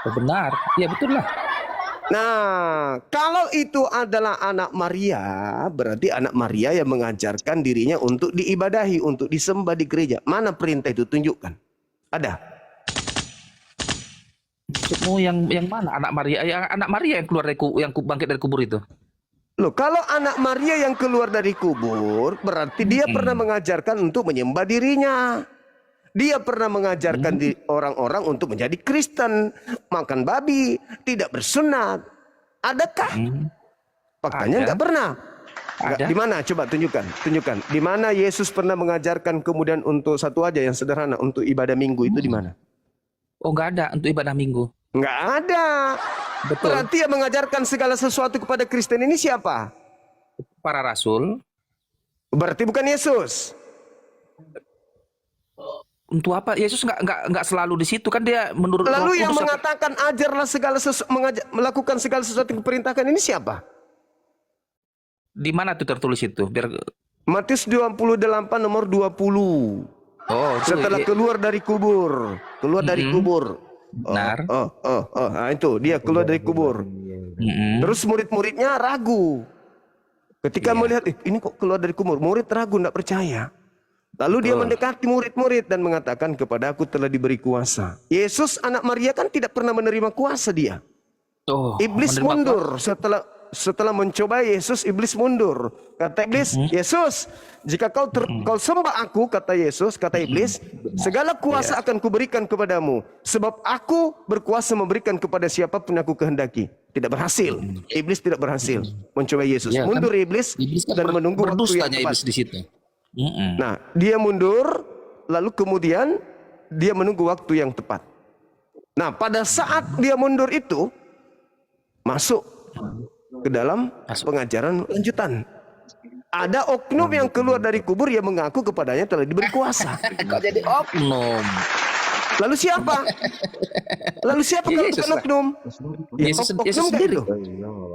Oh, benar. Iya betul lah. Nah, kalau itu adalah anak Maria, berarti anak Maria yang mengajarkan dirinya untuk diibadahi, untuk disembah di gereja. Mana perintah itu? Tunjukkan. Ada. Maksudmu yang mana? Anak Maria yang keluar dari yang bangkit dari kubur itu. Loh, kalau anak Maria yang keluar dari kubur, berarti dia pernah mengajarkan untuk menyembah dirinya. Dia pernah mengajarkan orang-orang untuk menjadi Kristen, makan babi, tidak bersunat. Adakah? Faktanya Ada. nggak pernah. Ada. Di mana? Coba tunjukkan. Di mana Yesus pernah mengajarkan kemudian untuk satu aja yang sederhana, untuk ibadah minggu itu di mana? Oh, nggak ada untuk ibadah minggu. Nggak ada. Betul. Berarti yang mengajarkan segala sesuatu kepada Kristen ini siapa? Para rasul. Berarti bukan Yesus. Untuk apa? Yesus nggak selalu di situ kan, dia menurut Roh Lalu yang Kudus. mengatakan ajarlah segala melakukan segala sesuatu yang diperintahkan ini siapa? Di mana tuh tertulis itu? Biar Matius 28 nomor 20. oh itu Setelah keluar dari kubur, benar. Nah, itu dia keluar dari kubur. Terus murid-muridnya ragu. Ketika melihat ini kok keluar dari kubur, murid ragu, tidak percaya. Lalu dia mendekati murid-murid dan mengatakan, kepada aku telah diberi kuasa. Yesus anak Maria kan tidak pernah menerima kuasa dia. Oh, Iblis mundur setelah mencoba Yesus, iblis mundur. Kata iblis, Yesus, jika kau sembah aku, kata Yesus, kata iblis, segala kuasa akan kuberikan kepadamu. Sebab aku berkuasa memberikan kepada siapapun aku kehendaki. Tidak berhasil. Iblis tidak berhasil mencoba Yesus. Ya, Mundur kan, iblis kan dan menunggu waktu yang berdustanya tepat. iblis di situ. Nah, dia mundur, lalu kemudian dia menunggu waktu yang tepat. Nah, pada saat dia mundur itu, masuk ke dalam pengajaran lanjutan. Ada oknum yang keluar dari kubur yang mengaku kepadanya telah diberi kuasa. Kok jadi oknum? Lalu siapa? Lalu siapa kalau Yesus bukan lah. oknum? Yesus Oknum sendiri. nggak itu?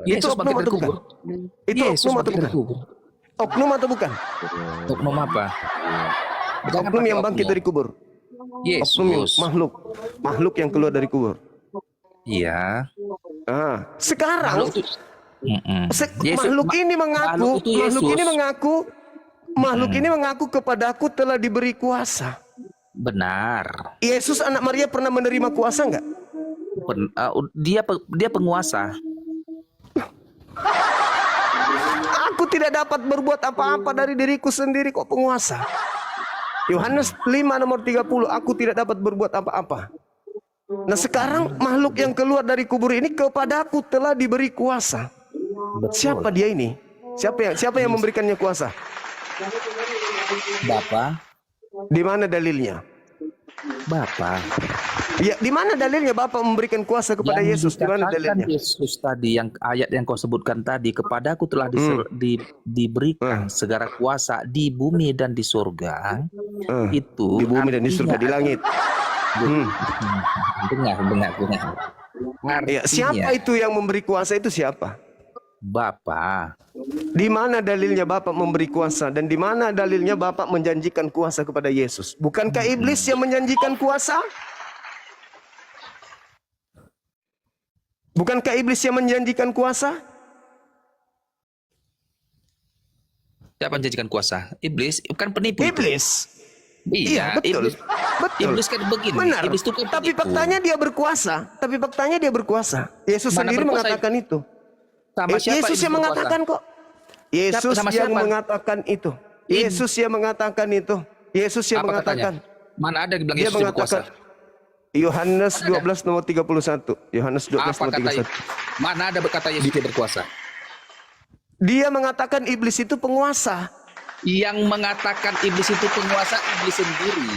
Yesus oknum bangkit dari atau bukan? kubur. Itu Yesus oknum atau bangkit dari bukan? kubur. Oknum atau bukan? Oknum apa? Jangan Oknum pakai yang bangkit oknum. dari kubur. Oknum yang Yesus. makhluk yang keluar dari kubur. Iya. Sekarang Makhluk itu. makhluk ini mengaku, makhluk ini mengaku kepadaku telah diberi kuasa. Benar. Yesus anak Maria pernah menerima kuasa enggak? Dia penguasa. Aku tidak dapat berbuat apa-apa dari diriku sendiri, kok penguasa. Yohanes 5 nomor 30, aku tidak dapat berbuat apa-apa. Nah, sekarang makhluk yang keluar dari kubur ini kepadaku telah diberi kuasa. Siapa dia ini? Siapa yang memberikannya kuasa? Bapa. Di mana dalilnya? Bapa. Ya, di mana dalilnya Bapa memberikan kuasa kepada Yesus? Di mana dalilnya? Yesus tadi, yang ayat yang kau sebutkan tadi, kepadaku telah diberikan segala kuasa di bumi dan di surga. Itu di bumi dan di surga, di langit. Dengar. Ya, siapa itu yang memberi kuasa itu siapa? Bapa. Di mana dalilnya Bapa memberi kuasa dan di mana dalilnya Bapa menjanjikan kuasa kepada Yesus? Bukankah iblis yang menjanjikan kuasa? Bukankah iblis yang menjanjikan kuasa? Siapa menjanjikan kuasa? Iblis, bukan penipu. Iblis. Iya, betul. Iblis. Iblis kan begini. Benar. Iblis itu kan Tapi penipu. faktanya dia berkuasa. Yesus Mana sendiri berkuasa mengatakan itu. Sama siapa Yesus iblis yang berkuasa? mengatakan kok. Yesus Sama yang siapa? mengatakan itu. Yesus yang mengatakan itu. Yesus yang Apa mengatakan. katanya? Mana ada yang bilang Dia Yesus berkuasa? mengatakan. Yohanes 12 nomor 31. Yohanes 12 Apa nomor kata 31. Mana ada berkata Yesus dia berkuasa? Dia mengatakan iblis itu penguasa. Yang mengatakan iblis itu penguasa iblis sendiri.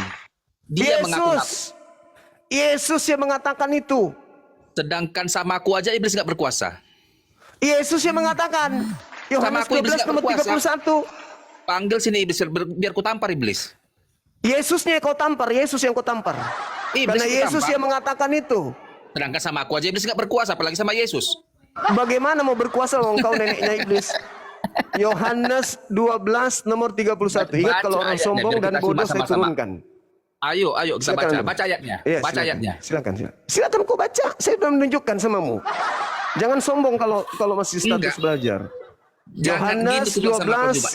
Dia mengaku. Yesus yang mengatakan itu. Sedangkan sama aku aja iblis nggak berkuasa. Yesus yang mengatakan. Yohanes Sama aku iblis 12 nggak nomor berkuasa. 31. Panggil sini iblis biar ku tampar iblis. Yesusnya kau tampar, Yesus yang kau tampar. Iblis Karena ku Yesus tampar. yang mengatakan itu. Sedangkan sama aku aja iblis nggak berkuasa, apalagi sama Yesus. Bagaimana mau berkuasa kalau engkau neneknya iblis? Yohanes 12 nomor 31. Ingat, kalau orang ayatnya, sombong biar dan kita bodoh simak saya sama-sama. turunkan. Ayo kita Silakan baca. Antum. Baca ayatnya. Iya, Baca silakan. ayatnya. Silakan kau baca. Saya sudah menunjukkan samamu. Jangan sombong kalau masih status Enggak. belajar. Jangan Yohanes gitu bilang sama kau juga.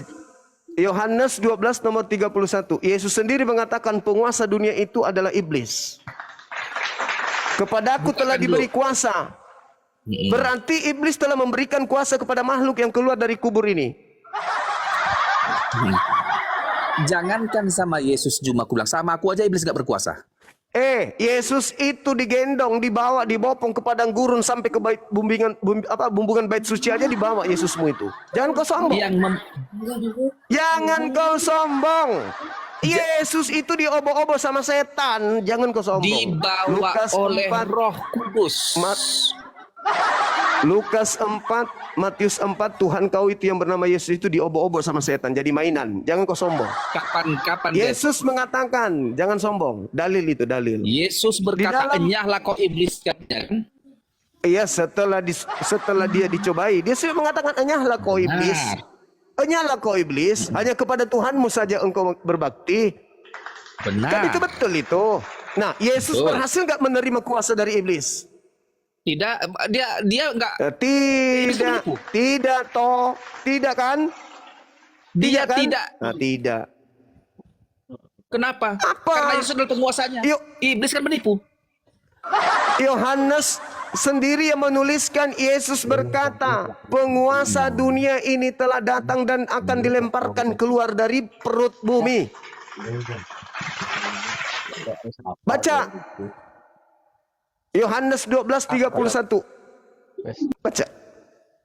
12 Yohanes 12 nomor 31. Yesus sendiri mengatakan penguasa dunia itu adalah iblis. Kepadaku telah diberi kuasa. Berarti iblis telah memberikan kuasa kepada makhluk yang keluar dari kubur ini. Jangankan sama Yesus cuma aku bilang, sama aku aja iblis gak berkuasa. Yesus itu digendong, dibawa, dibopong ke padang gurun sampai ke bait bumbungan bait suci aja dibawa Yesusmu itu. Jangan kau sombong. Jangan kau sombong. Yesus itu diobo-obo sama setan. Jangan kau sombong. Dibawa Lukas oleh 4, Roh Kudus. Lukas 4, Matius 4, Tuhan kau itu yang bernama Yesus itu diobo-obo sama setan, jadi mainan. Jangan kau sombong. Kapan Yesus mengatakan, jangan sombong. Dalil itu, dalil. Yesus berkata, enyahlah kau iblis, kan? Iya, setelah dia dicobai, dia sudah mengatakan, enyahlah kau iblis. Enyahlah kau iblis, hanya kepada Tuhanmu saja engkau berbakti. Benar. Kan itu betul itu. Nah, Yesus berhasil nggak menerima kuasa dari iblis? Tidak, dia enggak. Tidak kan? Dia kan? tidak. Nah, tidak. Kenapa? Apa? Karena Yesus adalah penguasanya. Iblis kan menipu. Yohanes sendiri yang menuliskan, Yesus berkata, penguasa dunia ini telah datang dan akan dilemparkan keluar dari perut bumi. Baca. Yohanes 12:31. Baca.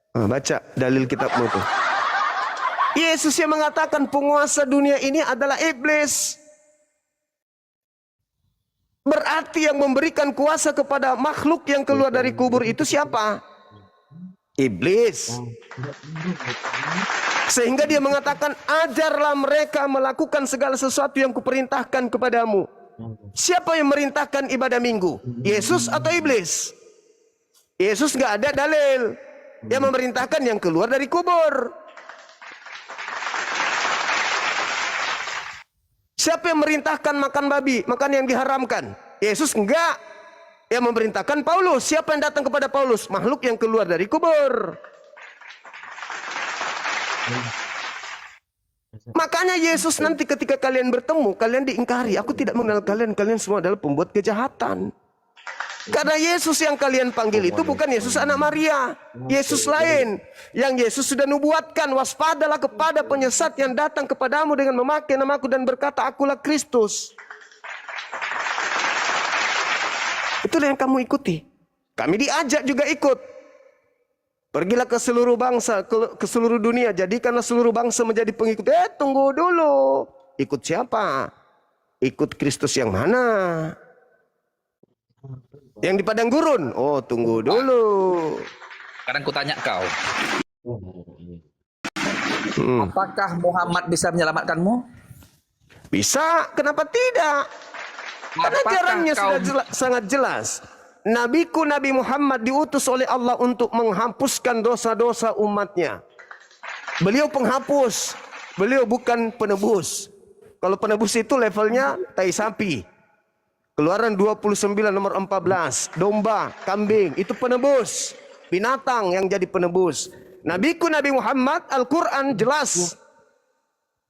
Baca dalil kitabmu itu. Yesus yang mengatakan penguasa dunia ini adalah iblis. Berarti yang memberikan kuasa kepada makhluk yang keluar dari kubur itu siapa? Iblis. Sehingga dia mengatakan, ajarlah mereka melakukan segala sesuatu yang kuperintahkan kepadamu. Siapa yang merintahkan ibadah minggu? Yesus atau iblis? Yesus nggak ada dalil. Yang memerintahkan yang keluar dari kubur. Siapa yang merintahkan makan babi, makan yang diharamkan? Yesus enggak. Yang memerintahkan Paulus. Siapa yang datang kepada Paulus? Makhluk yang keluar dari kubur. Makanya Yesus nanti ketika kalian bertemu, kalian diingkari. Aku tidak mengenal kalian, kalian semua adalah pembuat kejahatan. Karena Yesus yang kalian panggil itu bukan Yesus anak Maria. Yesus lain. Yang Yesus sudah nubuatkan, waspadalah kepada penyesat yang datang kepadamu dengan memakai namaku dan berkata, akulah Kristus. Itulah yang kamu ikuti. Kami diajak juga ikut. Pergilah ke seluruh bangsa, ke seluruh dunia. Jadikanlah seluruh bangsa menjadi pengikut. Tunggu dulu. Ikut siapa? Ikut Kristus yang mana? Yang di padang gurun? Oh, tunggu dulu. Sekarang kutanya kau. Apakah Muhammad bisa menyelamatkanmu? Bisa, kenapa tidak? Karena ajarannya sudah sangat jelas. Nabiku Nabi Muhammad diutus oleh Allah untuk menghapuskan dosa-dosa umatnya. Beliau penghapus. Beliau bukan penebus. Kalau penebus itu levelnya tai sapi. Keluaran 29 nomor 14. Domba, kambing, itu penebus. Binatang yang jadi penebus. Nabiku Nabi Muhammad, Al-Quran jelas.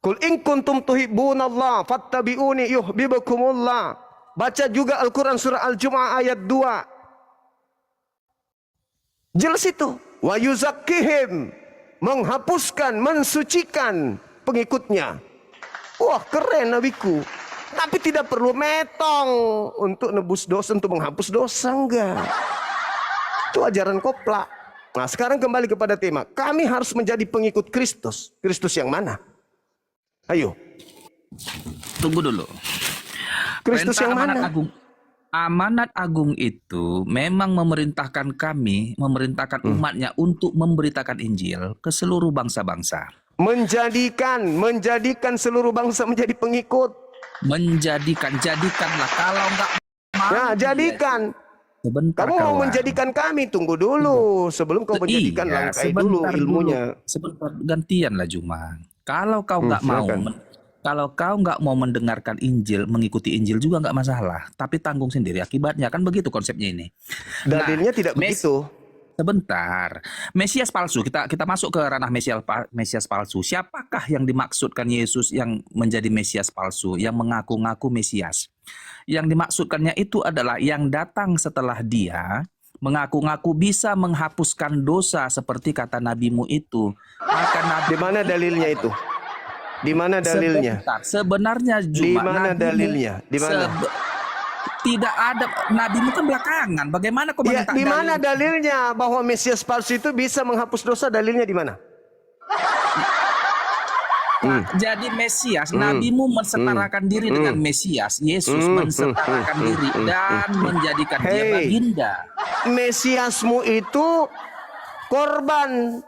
Qul in kuntum tuhibbunallah fattabi'uni yuhibbukumullah. Baca juga Al-Quran surah Al-Jumu'ah ayat 2. Jelas itu. Wa yuzakkihim. Menghapuskan, mensucikan pengikutnya. Wah, keren nabiku. Tapi tidak perlu metong untuk nebus dosa, untuk menghapus dosa, enggak. Itu ajaran koplak. Nah, sekarang kembali kepada tema. Kami harus menjadi pengikut Kristus. Kristus yang mana? Ayo. Tunggu dulu. Kristus yang mana? Amanat agung itu memang memerintahkan kami, memerintahkan umatnya untuk memberitakan Injil ke seluruh bangsa-bangsa. Menjadikan seluruh bangsa menjadi pengikut. Jadikanlah. Kalau enggak mau. Nah, jadikan. Sebentar, kamu mau menjadikan kami, tunggu dulu. Sebelum kau menjadikan, langkai dulu ilmunya. Sebentar, gantian lah Juman. Kalau kau nggak mau Kalau kau nggak mau mendengarkan Injil, mengikuti Injil juga nggak masalah. Tapi tanggung sendiri akibatnya. Kan begitu konsepnya ini. Nah, Dalilnya tidak begitu. sebentar. Mesias palsu. Kita masuk ke ranah Mesias palsu. Siapakah yang dimaksudkan Yesus yang menjadi Mesias palsu? Yang mengaku-ngaku Mesias. Yang dimaksudkannya itu adalah yang datang setelah dia mengaku-ngaku bisa menghapuskan dosa seperti kata nabimu itu. Maka nabi Di mana dalilnya itu? Di mana dalilnya? sebenarnya Di cuma mana dalilnya? Di mana? tidak ada, nabimu kan belakangan. Bagaimana kau Ya, minta di mana dalil? dalilnya bahwa Mesias palsu itu bisa menghapus dosa? Dalilnya di mana? Jadi Mesias, nabimu mensetarakan diri dengan Mesias. Yesus mensetarakan diri dan menjadikan dia Hey. baginda. Mesiasmu itu korban.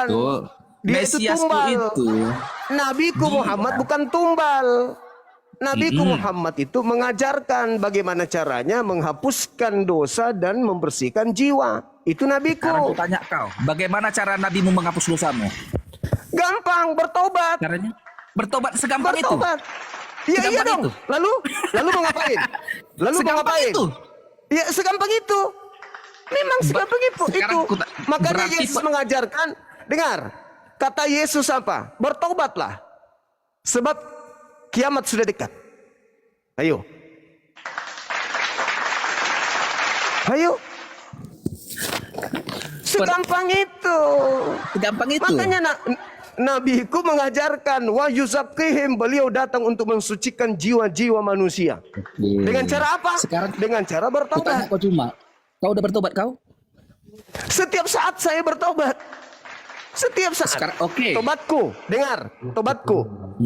Betul. Dia itu Mesiasku tumbal. itu Nabiku Dia. Muhammad bukan tumbal. Nabiku Muhammad itu mengajarkan bagaimana caranya menghapuskan dosa dan membersihkan jiwa. Itu Sekarang nabiku. aku tanya kau, bagaimana cara nabimu menghapus dosamu? Gampang, bertobat. Caranya? Bertobat segampang itu. Bertobat. Iya, iya Segampang dong. itu. Lalu mau ngapain? Lalu mau Segampang ngapain? itu. Ya, segampang itu. Memang segampang itu. Sekarang Makanya berarti Yesus mengajarkan, dengar. Kata Yesus apa? Bertobatlah. Sebab kiamat sudah dekat. Ayo. Ayo. Segampang itu. Segampang itu. Makanya Nabiku mengajarkan wa yuzakkihim, beliau datang untuk mensucikan jiwa-jiwa manusia. Dengan cara apa? Sekarang Dengan cara aku tanya bertobat. kau cuma, kau udah bertobat kau? Setiap saat saya bertobat. Setiap saat. Sekarang oke. Tobatku, dengar, tobatku.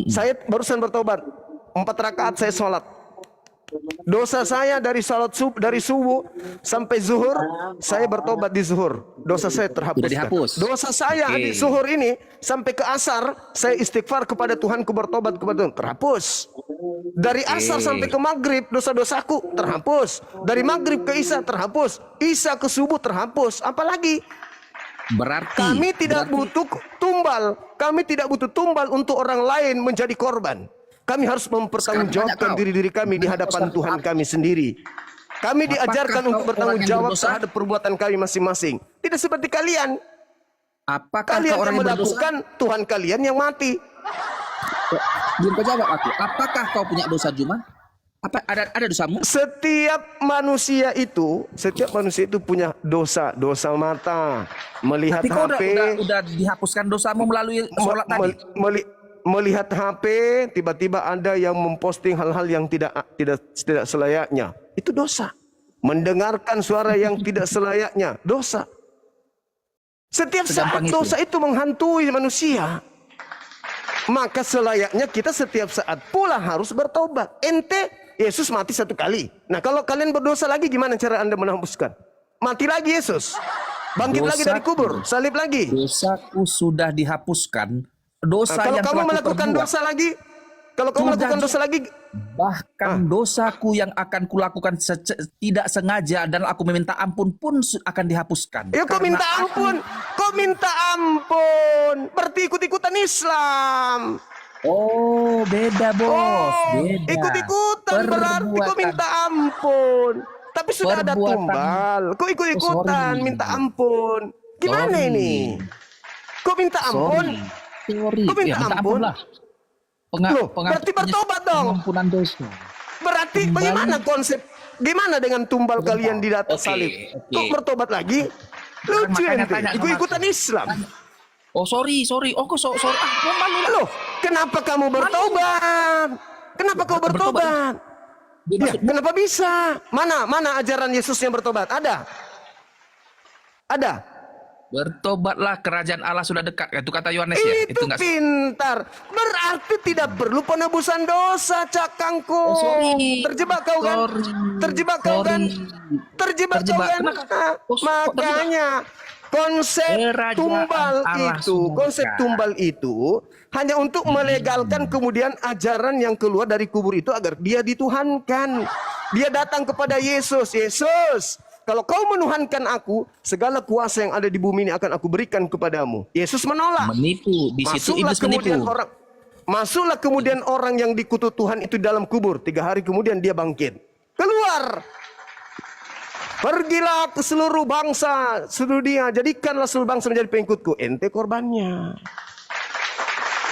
Saya barusan bertobat. 4 rakaat saya sholat. Dosa saya dari dari subuh sampai zuhur, saya bertobat di zuhur. Dosa saya terhapus. Sudah dihapus. Dosa saya Oke. di zuhur ini sampai ke asar, saya istighfar kepada Tuhanku, bertobat kepada Tuhan, terhapus. Dari asar sampai ke maghrib, dosa-dosaku terhapus. Dari maghrib ke isya terhapus. Isya ke subuh terhapus. Apalagi? Berarti Kami tidak butuh tumbal. Kami tidak butuh tumbal untuk orang lain menjadi korban. Kami harus mempertanggungjawabkan diri kami di hadapan Tuhan kami sendiri. Kami diajarkan kau untuk bertanggung orang yang jawab berdosa? terhadap perbuatan kami masing-masing. Tidak seperti kalian. apakah Kalian kau orang yang yang berdosa? melakukan, Tuhan kalian yang mati. Belum kau jawab aku. Apakah kau punya dosa Juma? Apa ada dosamu? Setiap manusia itu punya dosa. Dosa mata, melihat Tapi kau HP, udah dihapuskan dosamu melalui sholat tadi. melihat HP, tiba-tiba ada yang memposting hal-hal yang tidak selayaknya. Itu dosa. Mendengarkan suara yang tidak selayaknya, dosa. Setiap saat Segampang itu. dosa itu menghantui manusia. Maka selayaknya kita setiap saat pula harus bertobat. Ente, Yesus mati 1 kali. Nah, kalau kalian berdosa lagi, gimana cara Anda menghapuskan? Mati lagi Yesus. Bangkit lagi dari kubur, salib lagi. Dosaku sudah dihapuskan. Dosa Nah, kalau yang kamu telah melakukan kuperbuat. dosa lagi, kalau kamu Sudah melakukan dosa lagi, Bahkan dosaku yang akan kulakukan tidak sengaja dan aku meminta ampun pun akan dihapuskan. ya kau Karena minta ampun. Kau minta ampun. Berarti ikut-ikutan Islam. Oh, beda bos. Beda. Ikut-ikutan berarti kau minta ampun. Tapi sudah ada Perbuatan. tumbal. Kau ikut-ikutan sorry. minta ampun. Gimana Sorry. ini? Kau minta ampun? Sorry. Kau minta ampun? lah. Loh, berarti bertobat dong. Pengampunan dosa. Berarti Kembali. bagaimana konsep? Gimana dengan tumbal Sebentar. kalian di atas Oke, salib? oke. Kok bertobat lagi? Lucu Makanya ente. tanya sama Ikut-ikutan aku. Islam. Oh, sorry. Oh, kok sorry. Malu lah. Loh, kenapa kamu bertobat? Kenapa kau bertobat? Dia Ya, maksud- kenapa bisa? Mana ajaran Yesus yang bertobat? Ada? Ada? Bertobatlah, kerajaan Allah sudah dekat. Itu kata Yohanes ya. Itu nggak- pintar. Berarti tidak perlu penebusan dosa, cakangku. Oh, sorry. Terjebak kau kan? Sorry. Terjebak kau kan? Sorry. Terjebak kau Terjebak. kan? Kenapa? Nah, Oh, kok makanya konsep Kerajaan tumbal Allah itu, sudah konsep dekat. tumbal itu hanya untuk melegalkan kemudian ajaran yang keluar dari kubur itu agar dia dituhankan. Dia datang kepada Yesus. Yesus, kalau kau menuhankan aku, segala kuasa yang ada di bumi ini akan aku berikan kepadamu. Yesus menolak. Menipu. Di situ Masuklah iblis kemudian menipu. orang. Masuklah kemudian orang yang dikutuk Tuhan itu dalam kubur. 3 hari kemudian dia bangkit. Keluar. Pergilah ke seluruh bangsa, seluruh dunia. Jadikanlah seluruh bangsa menjadi pengikutku. Ente korbannya.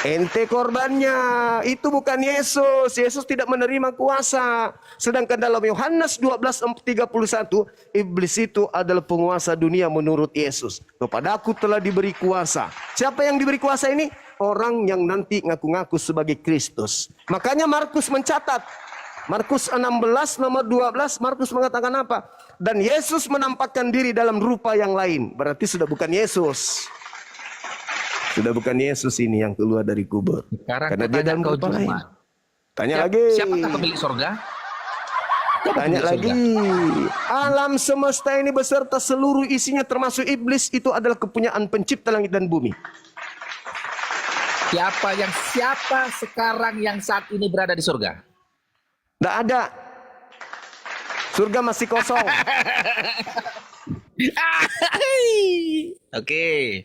Ente korbannya. Itu bukan Yesus. Yesus tidak menerima kuasa. Sedangkan dalam Yohanes 12:31, iblis itu adalah penguasa dunia menurut Yesus. Kepadaku telah diberi kuasa. Siapa yang diberi kuasa ini? Orang yang nanti ngaku-ngaku sebagai Kristus. Makanya Markus mencatat. Markus 16 nomor 12, Markus mengatakan apa? Dan Yesus menampakkan diri dalam rupa yang lain. Berarti sudah bukan Yesus. Sudah bukan Yesus ini yang keluar dari kubur. Sekarang Karena aku dia tanya dalam kau rupa Juma. lain. Tanya lagi. Siapakah pemilik sorga? Siapa Tanya pemilik lagi. sorga? Alam semesta ini beserta seluruh isinya termasuk iblis itu adalah kepunyaan pencipta langit dan bumi. Siapa sekarang yang saat ini berada di surga? Tidak ada. Surga masih kosong. Oke.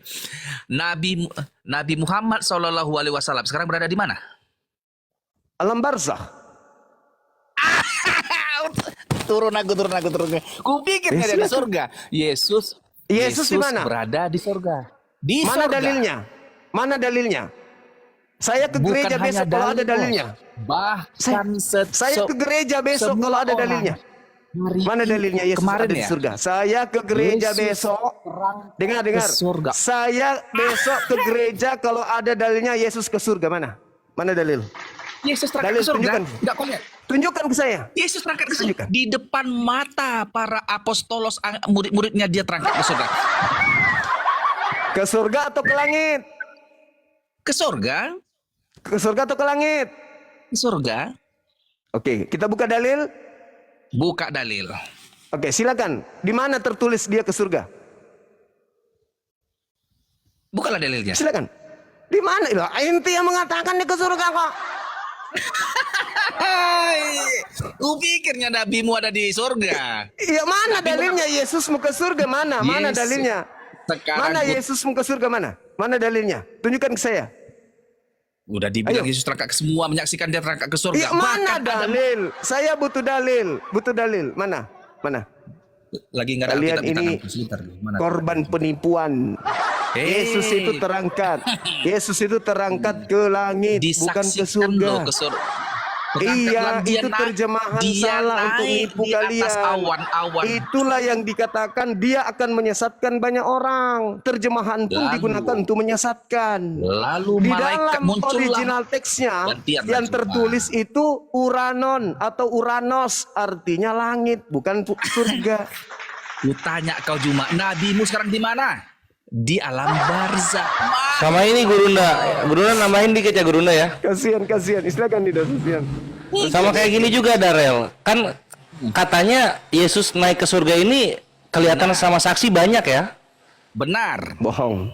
Nabi Muhammad SAW sekarang berada di mana? Alam barzakh. Turun aku. Kupikir nggak ada di surga. Yesus di mana? berada di surga. Di Mana surga. dalilnya? Mana dalilnya? Saya ke Bukan gereja hanya besok kalau ada dalil, dalilnya. Bahkan Saya ke gereja besok kalau ada dalilnya. Mana dalilnya Yesus kemarin ada di ya? surga? Saya ke gereja Yesus besok. Dengar. ke surga. Saya besok ke gereja kalau ada dalilnya Yesus ke surga. Mana? Mana dalil? Yesus terangkat Dalil, ke surga. tunjukkan. Enggak kau lihat. Tunjukkan ke saya. Yesus terangkat ke surga. Tunjukkan. Di depan mata para apostolos, murid-muridnya dia terangkat ke surga. Ke surga atau ke langit? Ke surga? Ke surga atau ke langit? Ke surga? Oke, kita buka dalil. Buka dalil. Oke, silakan. Di mana tertulis dia ke surga? Bukalah dalilnya. Silakan. Di mana? Lah, ente yang mengatakan dia ke surga kok. Kupikirnya nabimu ada di surga. Iya, mana dalilnya Yesus mau ke surga? Mana? Mana Yesus. dalilnya? Sekarang Mana Yesus mau ke surga? Mana? Mana dalilnya? Tunjukkan ke saya. udah dibilang Ayo. Yesus terangkat ke semua, menyaksikan dia terangkat ke surga. Iya, mana Bahkan ada- dalil? Saya butuh dalil. Butuh dalil. Mana? Mana? lagi nggak ada Kalian Alkitab di ini tanganku, sebentar. Mana? Korban penipuan. Yesus itu terangkat. Yesus itu terangkat ke langit, bukan ke Disaksikan surga. loh ke surga. Iya, Dia itu naik- terjemahan dia salah untuk naik menipu di atas kalian. awan-awan. Itulah yang dikatakan dia akan menyesatkan banyak orang. Terjemahan pun Lalu- digunakan untuk menyesatkan. Lalu Di malaikat dalam muncullah. original teksnya Gantian yang lah, tertulis itu Uranon atau Uranos, artinya langit, bukan surga. Ku tanya kau Juma, nabimu sekarang di mana? Di alam barzah. Sama ini Gurunda nambahin dikit ya Gurunda ya. Kasihan, silakan tidak kasihan. Sama kayak gini juga Darel. Kan katanya Yesus naik ke surga ini kelihatan sama saksi banyak ya. Benar. Bohong.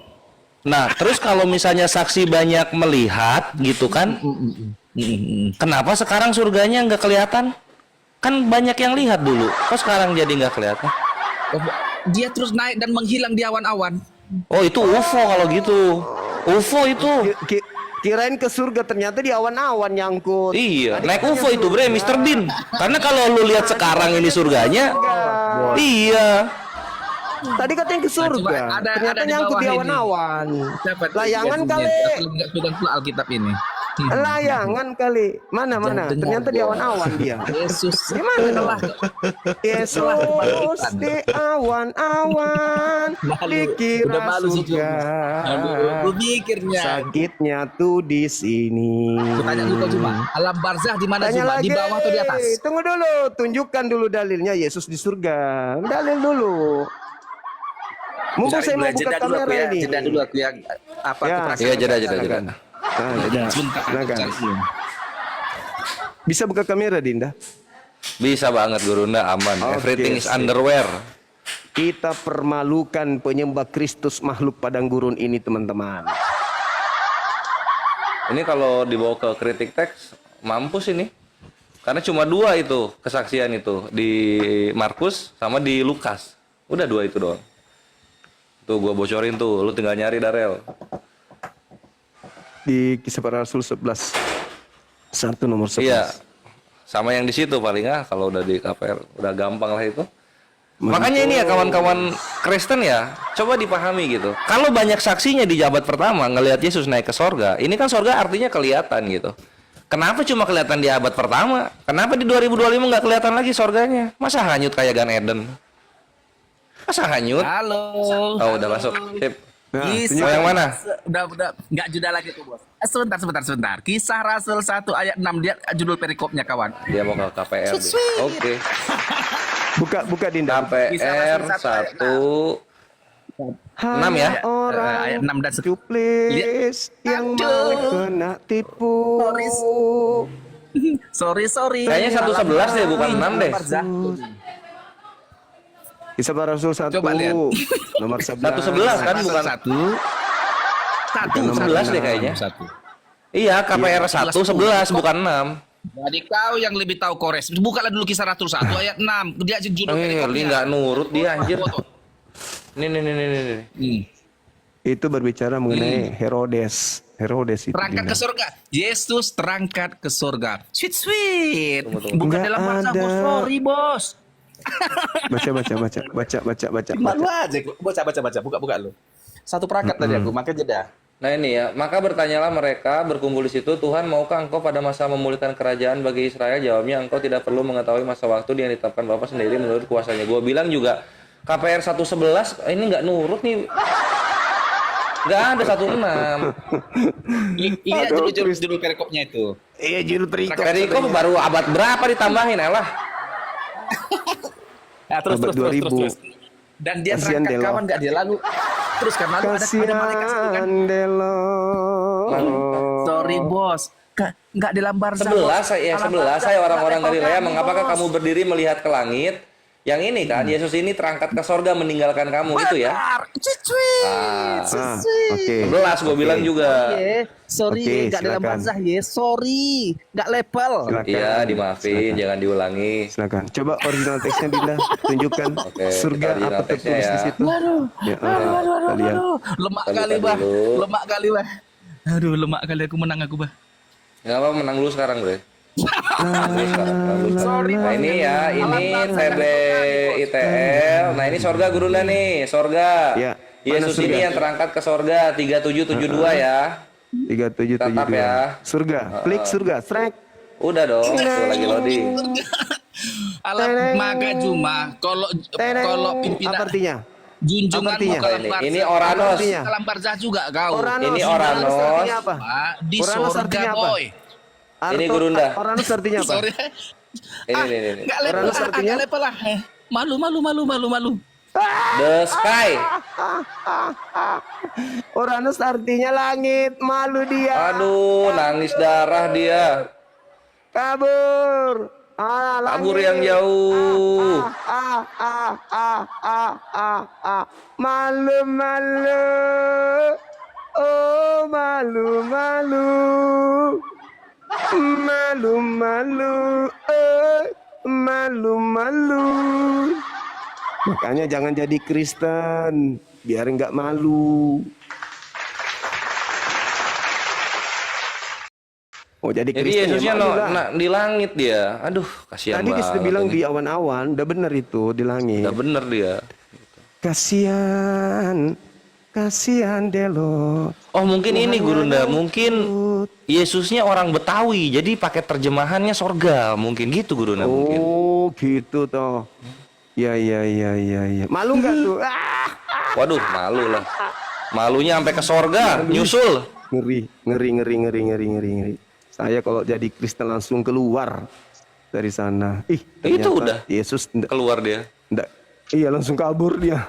Nah, terus kalau misalnya saksi banyak melihat gitu kan, kenapa sekarang surganya nggak kelihatan? Kan banyak yang lihat dulu. Kok sekarang jadi nggak kelihatan? Dia terus naik dan menghilang di awan-awan. Oh, itu UFO kalau gitu. UFO itu. Kirain ke surga, ternyata di awan-awan nyangkut. Iya, naik UFO itu bre, Mr. Bean. Karena kalau lu lihat sekarang ini surganya, iya. Tadi katanya ke surga, Coba, ada ternyata di nyangkut bawah di ini. awan-awan. Siapa tuh? Layangan Aku kali. nggak pegang pula Alkitab ini. Layangan kali. Mana? Jangan dengar. Ternyata di awan-awan dia. Yesus. Gimana dong? Telah. Yesus di awan-awan Malu. dikira Udah malu sih, surga. Gue mikirnya. Sakitnya tuh di sini. Gue tanya dulu kau Juma. Alam barzah di mana Tanya Juma? lagi. Di bawah atau di atas? Tunggu dulu, tunjukkan dulu dalilnya Yesus di surga. Dalil dulu. Mumpung saya mau buka kamera ini. Jeda dulu aku ya. Apa Ya. aku perasaan? Iya, jeda. Sebentar. Silakan. Silakan. Bisa buka kamera, Dinda? Bisa banget Gurunda, aman. Oke, Everything is sip. underwear. Kita permalukan penyembah Kristus makhluk padang gurun ini, teman-teman. Ini kalau dibawa ke kritik teks, mampus ini. Karena cuma 2 itu kesaksian itu, di Markus sama di Lukas. Udah 2 itu doang. Tuh gua bocorin tuh, lu tinggal nyari Darel. Di Kisah Para Rasul 11. 1 nomor 11. Iya. Sama yang di situ paling kalau udah di KPR udah gampang lah itu. Makanya ini ya kawan-kawan Kristen ya, coba dipahami gitu. Kalau banyak saksinya di jabat pertama ngelihat Yesus naik ke sorga, ini kan sorga artinya kelihatan gitu. Kenapa cuma kelihatan di abad pertama? Kenapa di 2025 nggak kelihatan lagi sorganya? Masa hanyut kayak Gan Eden? Masa hanyut? Halo. Oh udah masuk. Sip. Nah, Mau yang mana? Udah nggak jeda lagi tuh bos. Sebentar. Kisah Rasul 1 ayat 6 dia judul perikopnya kawan. Dia mau ke KPR. Sweet. Oke. Buka Dinda. KPR 1 6 ya. Ayat 6 dan Cuplis yang mau kena tipu. Sorry. Kayaknya 111 deh, bukan 6 deh. Kisah Para Rasul 1 Coba lihat. nomor 11. 111 kan bukan 11 deh kayaknya. Iya, KPR 1 11 bukan 6. Jadi kau yang lebih tahu Kores. Bukalah dulu Kisah Rasul 1 ayat 6. Dia judul Ini perikopnya. nggak nurut dia anjir. Nih. Itu berbicara mengenai Herodes. Herodes itu. Terangkat Dinda. ke surga. Yesus terangkat ke surga. Sweet. Tunggu. Bukan Nggak dalam bahasa ada. bos. Sorry bos. Baca. Malu aja. Baca. Buka lu. Satu perangkat tadi aku. Maka jeda. Nah ini ya, maka bertanyalah mereka berkumpul di situ, Tuhan maukah engkau pada masa memulihkan kerajaan bagi Israel? Jawabnya, engkau tidak perlu mengetahui masa waktu yang ditetapkan Bapa sendiri menurut kuasanya. Gua bilang juga KPR 111 ini nggak nurut nih. Nggak ada 16. Ini judul perikopnya itu. Iya, judul perikop. Perikop baru abad berapa ditambahin elah. Nah, terus. Abad 2000. Dan dia Kasihan terangkat Delo. kawan nggak dia lalu. Terus kan lalu ada malaikat satu kan. Kasihan Delo. Sorry bos. Nggak dalam barzah. 11 saya orang-orang Galilea, mengapakah kamu berdiri melihat ke langit? Yang ini kan, Yesus ini terangkat ke sorga meninggalkan kamu itu ya. Oke. 11 gue bilang juga. Sorry, Oke, nggak dalam silakan. barzah ya. Sorry, nggak level. Silakan. Iya, dimaafin, jangan diulangi. Silakan. Coba original teksnya Dinda tunjukkan. Oke, Surga kita original apa teksnya tertulis ya. di situ? Waduh, Ya, kita lihat. lemak Kita kali lihat bah, dulu. lemak kali bah. Aduh, lemak kali aku menang aku bah. Nggak apa menang dulu sekarang bre. Sorry, Nah ini ya, ini TBITL. Nah ini sorga gurunda nih, sorga. Ya, Yesus mana surga? ini yang terangkat ke sorga 3772 ya. 3772. Tetap ya. Surga. Klik surga. Strike. Udah dong, tuh lagi loading. Alam maga Juma, kalau Apa pimpinan artinya? junjunganmu artinya? kalam barzah. Ini Oranos. Artinya? Kalam barzah juga kau. Ini Oranos. artinya apa? Pak, di Oranos surga artinya apa? boy. Ini gurunda. Oranos artinya apa? Sorry. Ini. Nggak level Oranos lah, artinya? nggak level lah. Malu. The sky. Oranos artinya langit. Malu dia. Aduh, nangis darah dia. Kabur. Kabur yang jauh. Malu. Oh, malu. Malu. Makanya jangan jadi Kristen, biar nggak malu. Oh, jadi Jadi Kristen Yesusnya ya malu lah. di langit dia. Aduh, kasihan Tadi banget. sudah bilang ini. di awan-awan, udah bener itu di langit. Udah bener dia. Kasihan Delo. Oh mungkin ini gurunda, mungkin Yesusnya orang Betawi, jadi pakai terjemahannya sorga, mungkin gitu gurunda mungkin. Oh, gitu toh. Ya. Malu nggak tuh? Waduh, malu lah. Malunya sampai ke sorga, nyusul. Ngeri. Saya kalau jadi Kristen langsung keluar dari sana. Ternyata Itu udah. Yesus Keluar dia. iya langsung kabur dia.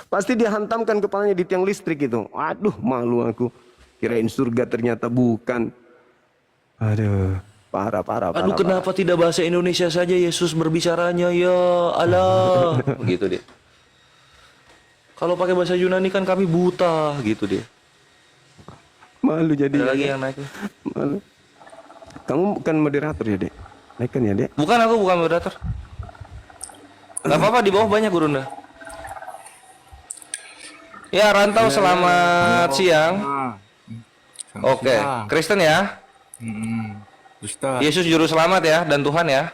Pasti dia hantamkan kepalanya di tiang listrik itu. Aduh, malu aku. Kirain surga ternyata bukan. Aduh, parah. Aduh, kenapa tidak bahasa Indonesia saja Yesus berbicaranya ya Allah. Gitu dia. Kalau pakai bahasa Yunani kan kami buta, gitu dia. Malu jadi. Ada lagi yang naik. Malu. Kamu bukan moderator ya, Dek? Naikkan ya, Dek? Bukan, aku bukan moderator. Gak apa-apa, di bawah banyak gurunda. Ya, Rantau, selamat siang. Oke, siang. Kristen ya. Kristen. Yesus juru selamat ya dan Tuhan ya.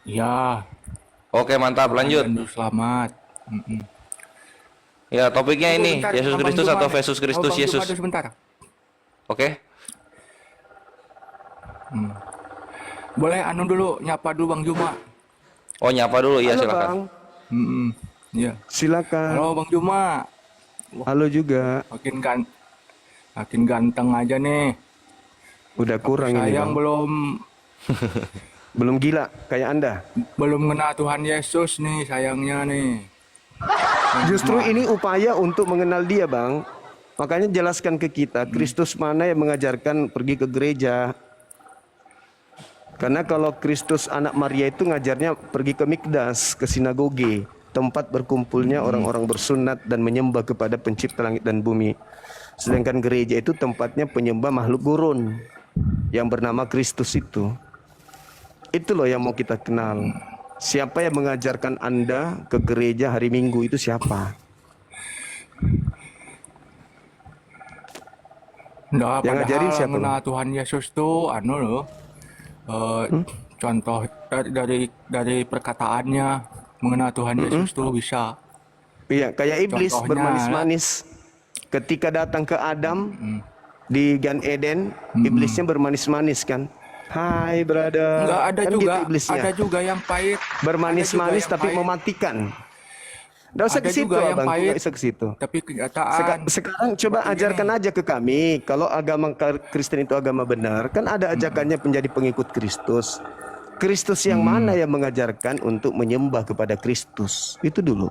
Ya, Oke, mantap, lanjut. dan selamat. Ya, topiknya Tunggu ini, bentar, Yesus Abang Kristus Juma atau nih. Yesus Kristus Abang Juma Yesus. dulu sebentar. Oke. Boleh anu dulu, nyapa dulu Bang Juma. Oh, nyapa dulu, iya Halo silakan. Bang, Iya. silakan. Halo Bang Juma. Halo juga. Makin ganteng aja nih. Udah kurang ini Sayang Bang. Belum gila kayak Anda. belum kenal Tuhan Yesus nih sayangnya nih. Justru ini upaya untuk mengenal dia Bang. Makanya jelaskan ke kita Kristus mana yang mengajarkan pergi ke gereja. Karena kalau Kristus anak Maria itu ngajarnya pergi ke Mikdas, ke sinagoge, tempat berkumpulnya orang-orang bersunat dan menyembah kepada pencipta langit dan bumi. Sedangkan gereja itu tempatnya penyembah makhluk gurun yang bernama Kristus itu. Itu loh yang mau kita kenal. Siapa yang mengajarkan Anda ke gereja hari Minggu itu siapa? Nah, Yang ngajarin padahal siapa, mengenal Tuhan Yesus tuh anu loh. Contoh dari perkataannya mengenal Tuhan Yesus tuh bisa. Iya, kayak iblis Contohnya, bermanis-manis. Ketika datang ke Adam di Gan Eden, iblisnya bermanis-manis kan. Hai brother. Enggak, ada Kan juga, gitu iblisnya. ada juga yang pahit. Bermanis-manis Ada juga tapi yang pahit, mematikan. Nggak usah Ada ke situ juga yang abang, pahit. nggak usah ke situ. Tapi kenyataan. Sekarang coba seperti ajarkan ini. aja ke kami, kalau agama Kristen itu agama benar, kan ada ajakannya menjadi pengikut Kristus. Kristus yang mana yang mengajarkan untuk menyembah kepada Kristus? Itu dulu.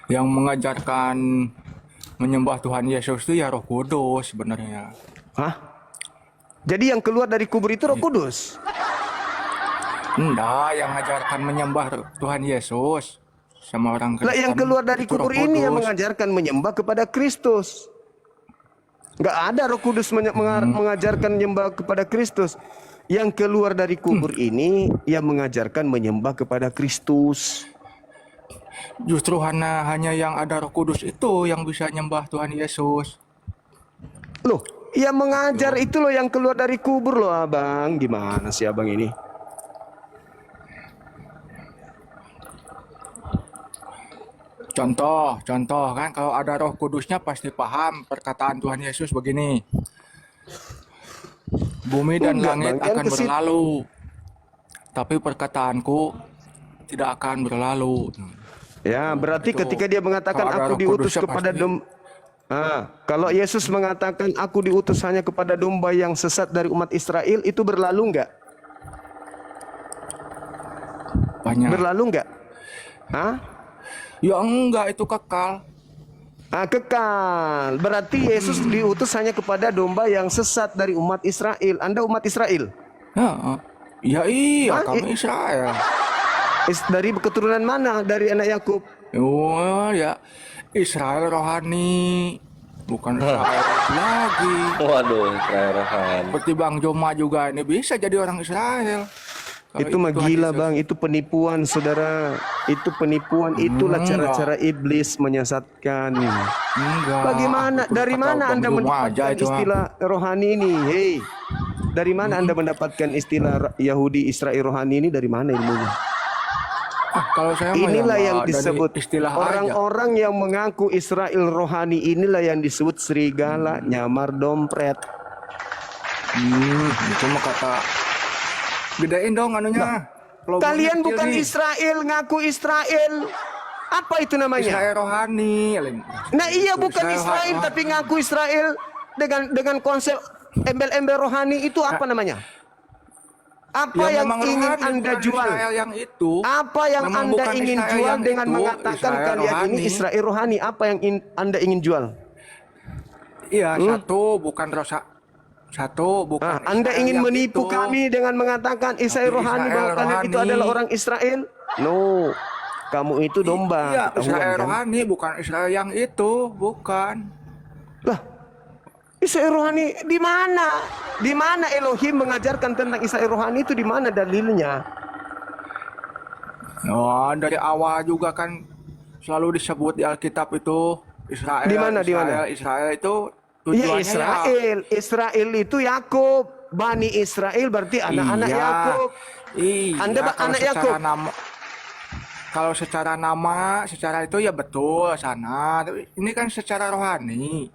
Yang mengajarkan menyembah Tuhan Yesus itu ya Roh Kudus sebenarnya. Hah? Jadi yang keluar dari kubur itu Roh Kudus? Enggak, yang mengajarkan menyembah Tuhan Yesus sama orang Kristen. Lah yang keluar dari itu Roh kubur ini yang Kudus. mengajarkan menyembah kepada Kristus. Nggak ada Roh Kudus mengajarkan menyembah kepada Kristus. Yang keluar dari kubur ini yang mengajarkan menyembah kepada Kristus. Justru hanya yang ada Roh Kudus itu yang bisa nyembah Tuhan Yesus. Loh, yang mengajar itu loh yang keluar dari kubur loh abang. Gimana sih abang ini? Contoh kan kalau ada Roh Kudusnya pasti paham perkataan Tuhan Yesus begini. Bumi dan Enggak, langit Bang, yang akan berlalu, tapi perkataanku tidak akan berlalu. Ya, berarti Itu, ketika dia mengatakan kalau ada aku Roh diutus Kudusnya kepada pasti- kalau Yesus mengatakan aku diutus hanya kepada domba yang sesat dari umat Israel, itu berlalu enggak? Banyak. Berlalu enggak? Hah? Ya enggak, itu kekal. Kekal. Berarti Yesus diutus hanya kepada domba yang sesat dari umat Israel. Anda umat Israel? Ya iya, Hah? kami Israel. Dari keturunan mana? Dari anak Yakub. Oh ya, Israel rohani, bukan Israel lagi. Waduh, keren. Seperti Bang Joma juga ini bisa jadi orang Israel. Kalau Itu mah Tuhan gila Yesus. bang, itu penipuan saudara. Itu penipuan, itulah cara-cara iblis menyesatkan. Enggak. Bagaimana? Aku Dari tahu mana Bang Anda Joma mendapatkan aja itu, istilah rohani ini? Hei, dari mana Anda mendapatkan istilah Yahudi Israel rohani ini? Dari mana ilmunya? Kalau saya mah Inilah ya yang dari disebut istilah aja. orang-orang yang mengaku Israel rohani. Inilah yang disebut serigala, nyamar dompret. Itu mah kata gedein dong anunya. Logonya Kalian kecil bukan nih. Israel, ngaku Israel. Apa itu namanya? Israel rohani. Nah iya Itu bukan Israel rohani. tapi ngaku Israel dengan konsep embel-embel rohani itu apa namanya? Apa Ya, yang memang ingin rohani, Anda bukan jual? Israel yang itu. Apa yang Memang Anda bukan ingin Israel jual yang dengan itu, mengatakan Israel kalian ini rohani. Israel rohani? Apa yang Anda ingin jual? Iya, satu bukan Anda Israel ingin yang menipu itu. kami dengan mengatakan Israel Tapi rohani Israel bahwa kalian itu rohani. adalah orang Israel? No, kamu itu domba. Iya, ketahuan, Israel kan? rohani bukan Israel yang itu, bukan. Lah, Israel rohani di mana? Di mana Elohim mengajarkan tentang Israel rohani itu di mana dalilnya? Oh, dari awal juga kan selalu disebut di Alkitab itu Israel, Di mana, di mana? Israel itu Iya, tujuannya Israel. Israel itu Yakub. Bani Israel berarti anak-anak iya, Yakub. iya. Anda Kalau anak secara Yakub. nama, kalau secara nama, secara itu ya betul sana. Tapi ini kan secara rohani.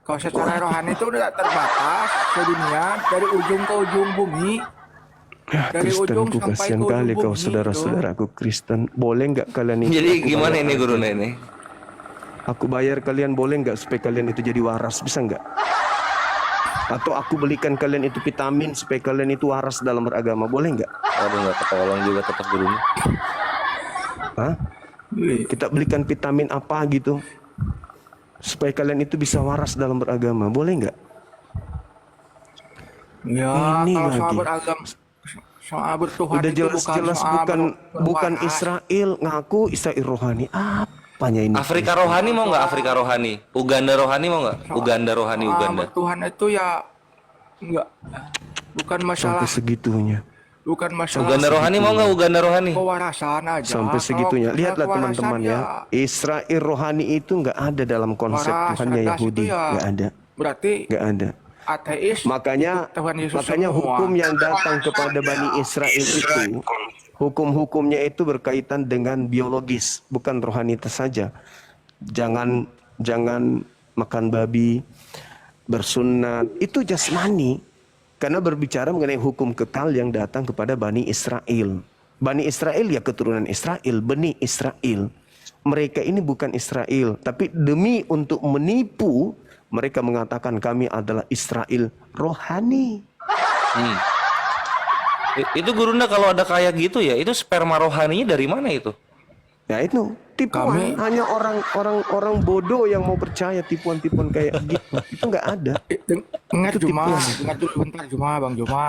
Kalau secara rohani itu udah terbatas sedunia dari ujung ke ujung bumi. Ya, Dari ujung Kristenku, sampai kasihan ke ujung kali kau bumi saudara-saudaraku Kristen. Boleh nggak kalian itu? Jadi aku gimana bayar ini aja. guruna ini? Aku bayar kalian, boleh nggak supaya kalian itu jadi waras? Bisa nggak? Atau aku belikan kalian itu vitamin supaya kalian itu waras dalam beragama, boleh nggak? Waduh, nggak ketolong juga tetap guruna. Hah? Kita belikan vitamin apa gitu supaya kalian itu bisa waras dalam beragama, boleh nggak? Ya, Ini kalau soal lagi. beragama, soal bertuhan Udah itu jelas-jelas soal bukan berwaras. Israel, ngaku Israel rohani. Apanya ini? Afrika rohani mau nggak? Afrika rohani. Uganda rohani mau nggak? Uganda rohani Soal Uganda. bertuhan itu ya enggak, bukan masalah, Sampai segitunya. bukan masalah Uganda rohani mau nggak? Uganda rohani. kewarasan aja. Sampai Kalau segitunya. Lihatlah kewarasan teman-teman ya. Israel rohani itu nggak ada dalam konsep waras Tuhannya atas Yahudi. itu ya Nggak ada. berarti Nggak ada. ateis Makanya ikut Tuhan Yesus makanya semua. hukum yang datang kepada Bani Israel itu, hukum-hukumnya itu berkaitan dengan biologis, bukan rohanitas saja. Jangan makan babi, bersunat, itu jasmani. Karena berbicara mengenai hukum kekal yang datang kepada Bani Israel. Bani Israel ya keturunan Israel, Bani Israel. Mereka ini bukan Israel, tapi demi untuk menipu, mereka mengatakan kami adalah Israel rohani. Itu gurunda kalau ada kayak gitu ya, itu sperma rohaninya dari mana itu? Ya itu tipuan. Hanya orang bodoh yang mau percaya tipuan-tipuan kayak gitu. Itu nggak ada. Ingat Itu Juma, tipuan. ingat dulu bentar Juma, Bang Juma.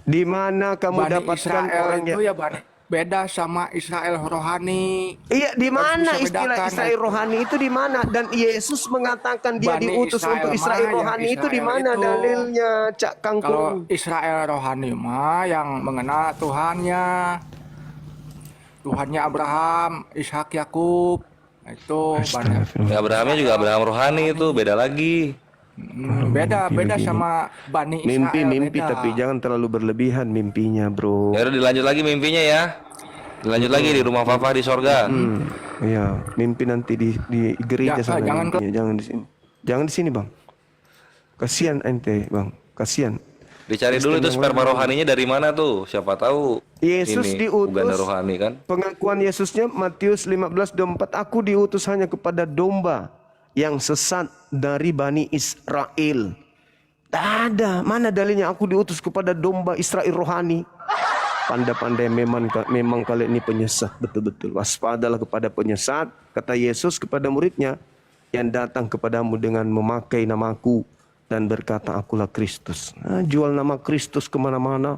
Di mana kamu Bani dapatkan Israel orang itu yang ya beda sama Israel rohani. Iya, di mana Harus bisa istilah bedakan, Israel itu. rohani itu di mana? Dan Yesus mengatakan dia Bani diutus Israel untuk mah, Israel yang rohani itu di Israel mana itu. dalilnya, Cak Kalau Kangkung? Israel rohani mah yang mengenal Tuhannya. Tuhannya Abraham, Ishak, Yakub. Nah, itu banyak. Ya, Abrahamnya juga Abraham rohani itu beda lagi. Beda begini. sama Bani Israel. Mimpi beda. tapi jangan terlalu berlebihan mimpinya, bro. Ya udah dilanjut lagi mimpinya ya. Dilanjut lagi di rumah papa di sorga. Iya, mimpi nanti di gereja sana. jangan mimpinya. Jangan di sini. Jangan di sini, Bang. Kasihan ente, Bang. Kasihan. Dicari dulu itu sperma rohaninya dari mana tuh? Siapa tahu Yesus ini diutus. Uganda rohani kan? Pengakuan Yesusnya Matius 15:24, aku diutus hanya kepada domba yang sesat dari Bani Israel. Tak ada. Mana dalilnya aku diutus kepada domba Israel rohani? Pandai-pandai memang kalian ini penyesat betul-betul. Waspadalah kepada penyesat, kata Yesus kepada muridnya, yang datang kepadamu dengan memakai namaku dan berkata akulah Kristus. Nah, jual nama Kristus kemana-mana.